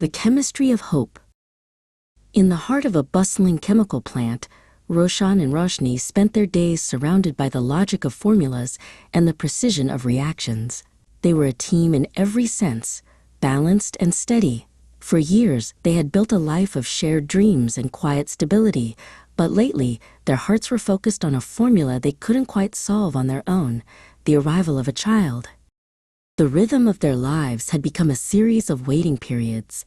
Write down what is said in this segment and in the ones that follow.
The chemistry of hope. In the heart of a bustling chemical plant, Roshan and Roshni spent their days surrounded by the logic of formulas and the precision of reactions. They were a team in every sense, balanced and steady. For years, they had built a life of shared dreams and quiet stability, but lately, their hearts were focused on a formula they couldn't quite solve on their own: the arrival of a child. The rhythm of their lives had become a series of waiting periods.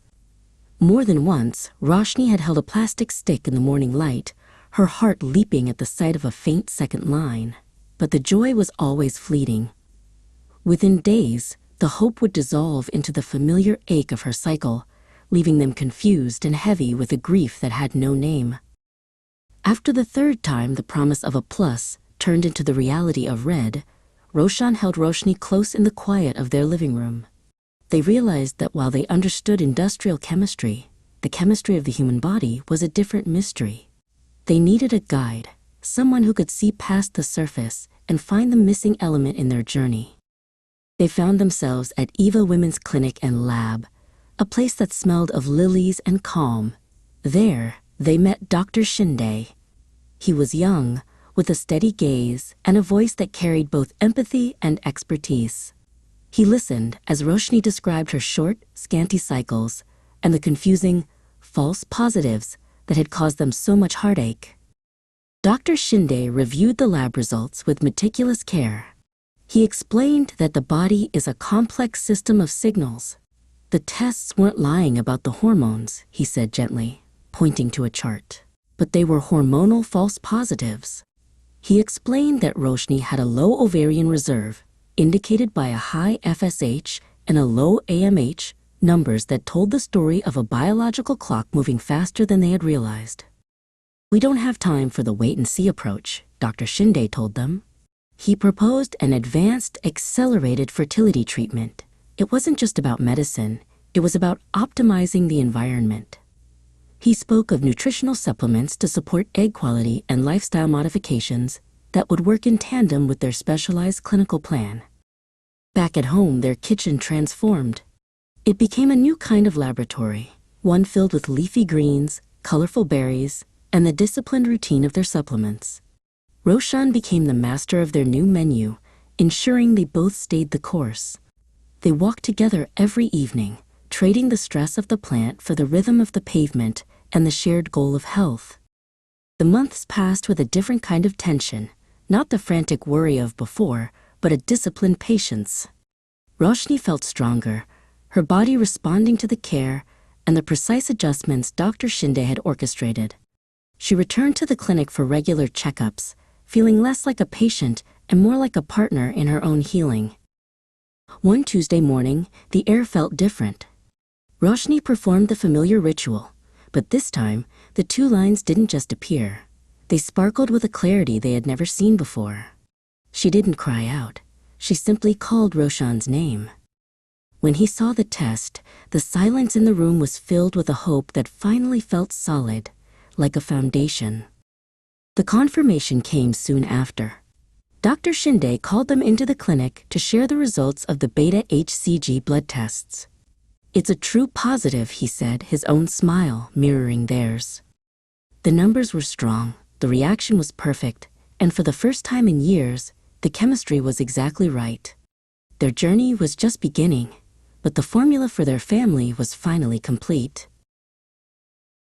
More than once, Roshni had held a plastic stick in the morning light, her heart leaping at the sight of a faint second line. But the joy was always fleeting. Within days, the hope would dissolve into the familiar ache of her cycle, leaving them confused and heavy with a grief that had no name. After the third time the promise of a plus turned into the reality of red, Roshan held Roshni close in the quiet of their living room. They realized that while they understood industrial chemistry, the chemistry of the human body was a different mystery. They needed a guide, someone who could see past the surface and find the missing element in their journey. They found themselves at Eva Women's Clinic and Lab, a place that smelled of lilies and calm. There, they met Dr. Shinde. He was young, with a steady gaze and a voice that carried both empathy and expertise. He listened as Roshni described her short, scanty cycles and the confusing, false positives that had caused them so much heartache. Dr. Shinde reviewed the lab results with meticulous care. He explained that the body is a complex system of signals. The tests weren't lying about the hormones, he said gently, pointing to a chart, but they were hormonal false positives. He explained that Roshni had a low ovarian reserve, indicated by a high FSH and a low AMH, numbers that told the story of a biological clock moving faster than they had realized. "We don't have time for the wait-and-see approach," Dr. Shinde told them. He proposed an advanced, accelerated fertility treatment. It wasn't just about medicine, it was about optimizing the environment. He spoke of nutritional supplements to support egg quality and lifestyle modifications that would work in tandem with their specialized clinical plan. Back at home, their kitchen transformed. It became a new kind of laboratory, one filled with leafy greens, colorful berries, and the disciplined routine of their supplements. Roshan became the master of their new menu, ensuring they both stayed the course. They walked together every evening, trading the stress of the plant for the rhythm of the pavement and the shared goal of health. The months passed with a different kind of tension, not the frantic worry of before, but a disciplined patience. Roshni felt stronger, her body responding to the care and the precise adjustments Dr. Shinde had orchestrated. She returned to the clinic for regular checkups, feeling less like a patient and more like a partner in her own healing. One Tuesday morning, the air felt different. Roshni performed the familiar ritual, but this time, the two lines didn't just appear. They sparkled with a clarity they had never seen before. She didn't cry out. She simply called Roshan's name. When he saw the test, the silence in the room was filled with a hope that finally felt solid, like a foundation. The confirmation came soon after. Dr. Shinde called them into the clinic to share the results of the beta-HCG blood tests. "It's a true positive," he said, his own smile mirroring theirs. The numbers were strong, the reaction was perfect, and for the first time in years, the chemistry was exactly right. Their journey was just beginning, but the formula for their family was finally complete.